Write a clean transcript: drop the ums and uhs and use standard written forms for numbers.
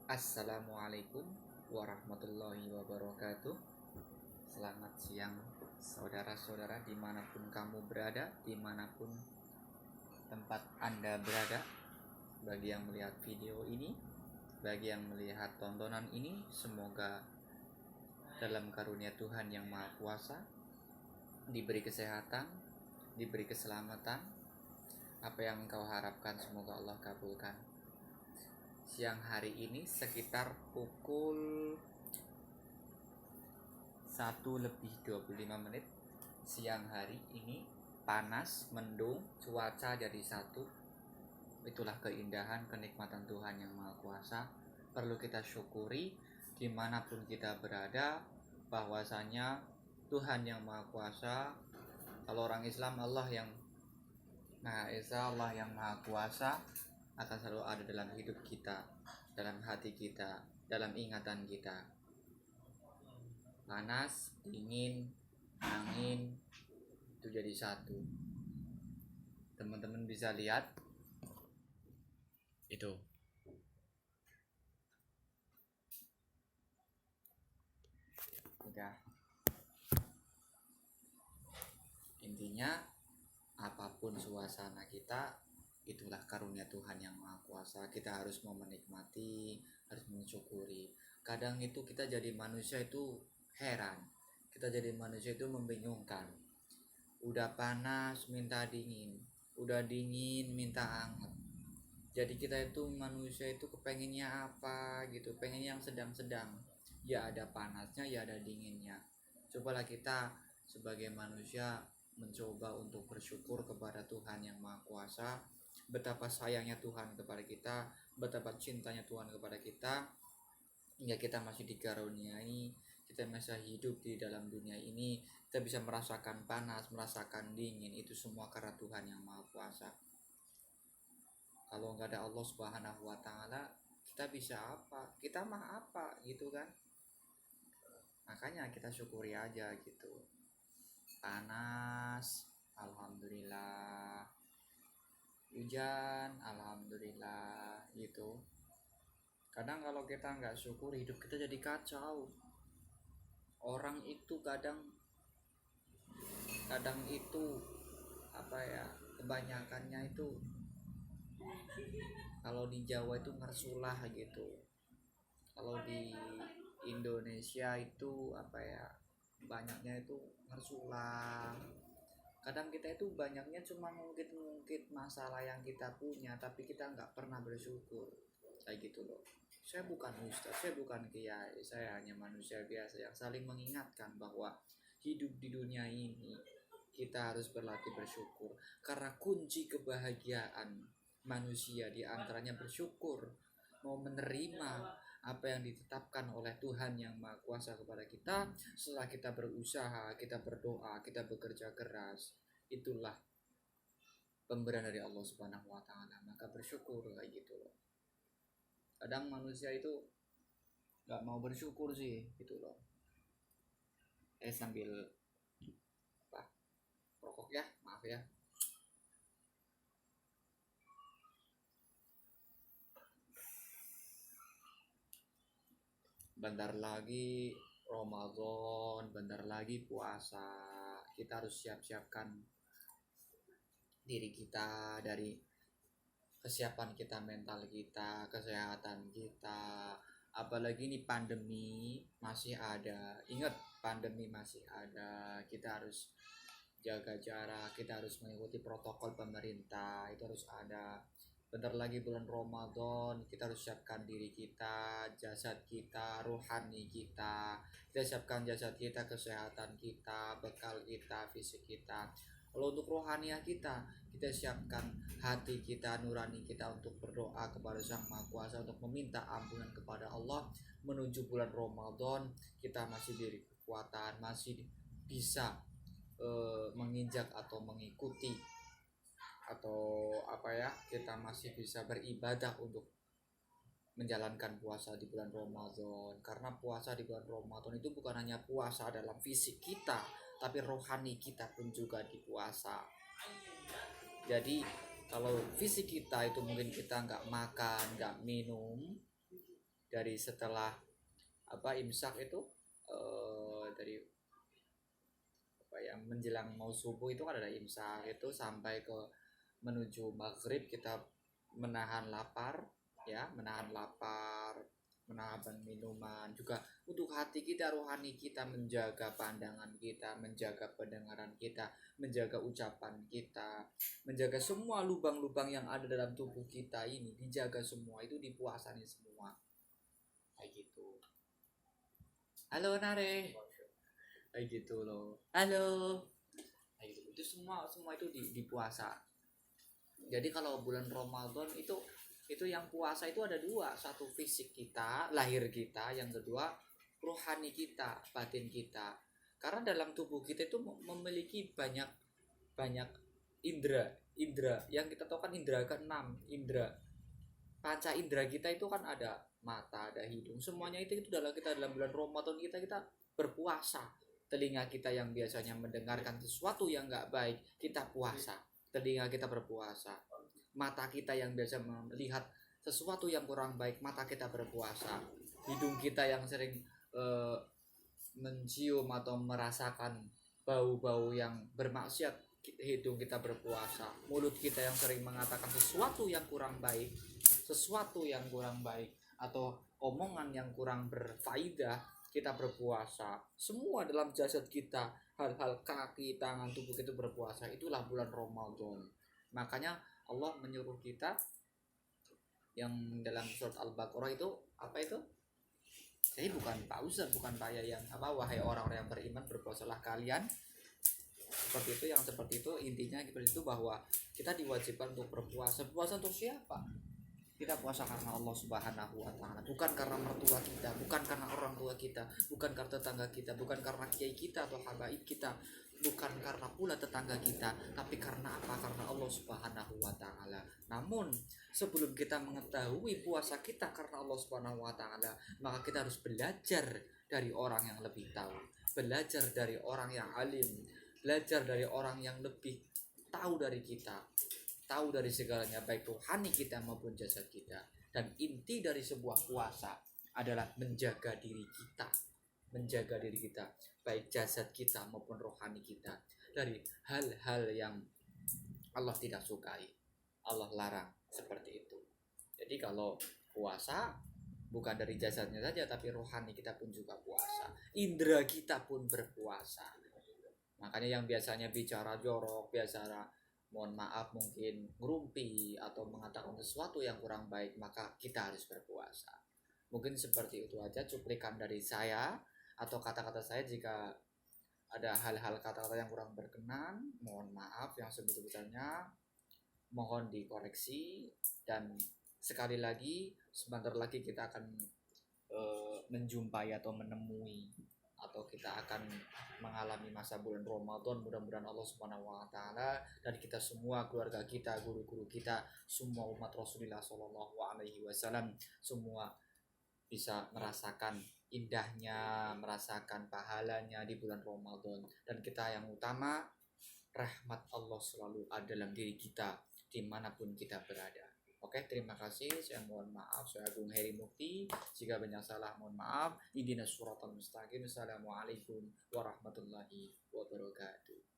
Assalamualaikum warahmatullahi wabarakatuh. Selamat siang saudara-saudara dimanapun kamu berada, dimanapun tempat Anda berada. Bagi yang melihat video ini, bagi yang melihat tontonan ini, semoga dalam karunia Tuhan yang Maha Kuasa diberi kesehatan, diberi keselamatan. Apa yang engkau harapkan semoga Allah kabulkan. Siang hari ini sekitar pukul 1:25. Siang hari ini panas, mendung, cuaca jadi satu. Itulah keindahan, kenikmatan Tuhan yang Maha Kuasa. Perlu kita syukuri dimanapun kita berada, bahwasanya Tuhan yang Maha Kuasa. Kalau orang Islam, Allah yang Maha Esa, Allah yang Maha Kuasa akan selalu ada dalam hidup kita, dalam hati kita, dalam ingatan kita. Panas, dingin, angin itu jadi satu. Teman-teman bisa lihat itu. Udah. Intinya apapun suasana kita, itulah karunia Tuhan yang Maha Kuasa. Kita harus mau menikmati, harus mensyukuri. Kadang itu kita jadi manusia itu heran. Kita jadi manusia itu membingungkan. Udah panas minta dingin, udah dingin minta hangat. Jadi kita itu manusia itu kepengennya apa gitu, pengen yang sedang-sedang. Ya ada panasnya, ya ada dinginnya. Cobalah kita sebagai manusia mencoba untuk bersyukur kepada Tuhan yang Maha Kuasa. Betapa sayangnya Tuhan kepada kita, betapa cintanya Tuhan kepada kita, hingga kita masih dikaruniai, kita masih hidup di dalam dunia ini. Kita bisa merasakan panas, merasakan dingin, itu semua karena Tuhan yang Maha Kuasa. Kalau nggak ada Allah Subhanahu wa Ta'ala, kita bisa apa? Kita mah apa gitu kan? Makanya kita syukuri aja gitu. Panas, alhamdulillah. Hujan, alhamdulillah gitu. Kadang kalau kita nggak syukur, hidup kita jadi kacau. Orang itu kadang itu apa ya, kebanyakannya itu kalau di Jawa itu ngersulah gitu. Kalau di Indonesia itu apa ya, banyaknya itu ngersulah. Kadang kita itu banyaknya cuma ngungkit-ngungkit masalah yang kita punya, tapi kita nggak pernah bersyukur. Kayak gitu loh. Saya bukan ustaz, saya bukan kiai, saya hanya manusia biasa yang saling mengingatkan bahwa hidup di dunia ini kita harus berlatih bersyukur. Karena kunci kebahagiaan manusia diantaranya bersyukur, mau menerima apa yang ditetapkan oleh Tuhan yang Maha Kuasa kepada kita. Setelah kita berusaha, kita berdoa, kita bekerja keras, itulah pemberian dari Allah Subhanahu wa Ta'ala. Maka bersyukur kayak gitu loh. Kadang manusia itu nggak mau bersyukur sih gitu loh. Sambil apa, rokok ya, maaf ya. Bentar lagi Ramadan, bentar lagi puasa. Kita harus siap-siapkan diri kita, dari kesiapan kita, mental kita, kesehatan kita. Apalagi ini pandemi masih ada. Ingat, pandemi masih ada. Kita harus jaga jarak, kita harus mengikuti protokol pemerintah, itu harus ada. Bentar lagi bulan Ramadan, kita harus siapkan diri kita, jasad kita, rohani kita. Kita siapkan jasad kita, kesehatan kita, bekal kita, fisik kita. Kalau untuk rohaniah kita siapkan hati kita, nurani kita untuk berdoa kepada Sang Maha Kuasa, untuk meminta ampunan kepada Allah. Menuju bulan Ramadan, kita masih diberi kekuatan, masih bisa menginjak atau mengikuti atau apa ya, kita masih bisa beribadah untuk menjalankan puasa di bulan Ramadan. Karena puasa di bulan Ramadan itu bukan hanya puasa dalam fisik kita, tapi rohani kita pun juga dipuasa. Jadi kalau fisik kita itu mungkin kita nggak makan, nggak minum, dari setelah imsak itu dari menjelang mau subuh itu kan ada imsak itu sampai ke menuju maghrib kita menahan lapar, menahan minuman juga untuk hati kita, rohani kita, menjaga pandangan kita, menjaga pendengaran kita, menjaga ucapan kita, menjaga semua lubang-lubang yang ada dalam tubuh kita ini, dijaga semua, itu dipuasani semua kayak gitu. Halo Nare, kayak gitu loh, halo kayak gitu. Itu semua itu di puasa. Jadi kalau bulan Ramadan itu yang puasa itu ada dua, satu fisik kita, lahir kita, yang kedua rohani kita, batin kita. Karena dalam tubuh kita itu memiliki banyak indera yang kita tahu kan, indera keenam, indera panca indera kita itu kan ada mata, ada hidung, semuanya itu dalam bulan Ramadan kita berpuasa. Telinga kita yang biasanya mendengarkan sesuatu yang nggak baik, kita puasa, telinga kita berpuasa. Mata kita yang biasa melihat sesuatu yang kurang baik, mata kita berpuasa. Hidung kita yang sering mencium atau merasakan bau-bau yang bermaksiat, hidung kita berpuasa. Mulut kita yang sering mengatakan sesuatu yang kurang baik atau omongan yang kurang berfaedah, kita berpuasa. Semua dalam jasad kita, hal-hal kaki, tangan, tubuh kita berpuasa. Itulah bulan Ramadan. Makanya Allah menyuruh kita yang dalam surat Al-Baqarah itu apa itu? Jadi bukan Pak Ustaz, bukan Pak yang wahai orang-orang yang beriman, berpuasalah kalian. Seperti itu intinya seperti itu, bahwa kita diwajibkan untuk berpuasa. Puasa untuk siapa? Kita puasa karena Allah Subhanahu wa Ta'ala, bukan karena mertua kita, bukan karena orang tua kita, bukan karena tetangga kita, bukan karena kiai kita atau habaib kita, bukan karena pula tetangga kita, tapi karena apa? Karena Allah Subhanahu wa Ta'ala. Namun sebelum kita mengetahui puasa kita karena Allah Subhanahu wa Ta'ala, maka kita harus belajar dari orang yang lebih tahu, belajar dari orang yang alim, belajar dari orang yang lebih tahu dari kita, tahu dari segalanya, baik rohani kita maupun jasad kita. Dan inti dari sebuah puasa adalah menjaga diri kita, baik jasad kita maupun rohani kita, dari hal-hal yang Allah tidak sukai, Allah larang, seperti itu. Jadi kalau puasa bukan dari jasadnya saja, tapi rohani kita pun juga puasa, indera kita pun berpuasa. Makanya yang biasanya bicara jorok, biasa mohon maaf mungkin ngerumpi atau mengatakan sesuatu yang kurang baik, maka kita harus berpuasa. Mungkin seperti itu aja cuplikan dari saya atau kata-kata saya. Jika ada hal-hal kata-kata yang kurang berkenan, mohon maaf yang sebesar-besarnya, mohon dikoreksi. Dan sekali lagi, sebentar lagi kita akan menjumpai atau menemui, atau kita akan mengalami masa bulan Ramadan. Mudah-mudahan Allah Subhanahu wa Ta'ala dan kita semua, keluarga kita, guru-guru kita, semua umat Rasulullah Shallallahu alaihi wasallam, semua bisa merasakan indahnya, merasakan pahalanya di bulan Ramadan. Dan kita yang utama, rahmat Allah selalu ada dalam diri kita dimanapun kita berada. Oke, terima kasih. Saya mohon maaf. Saya Agung Heri Mukti. Jika banyak salah, mohon maaf. Ihdinas siratal mustaqim. Assalamualaikum warahmatullahi wabarakatuh.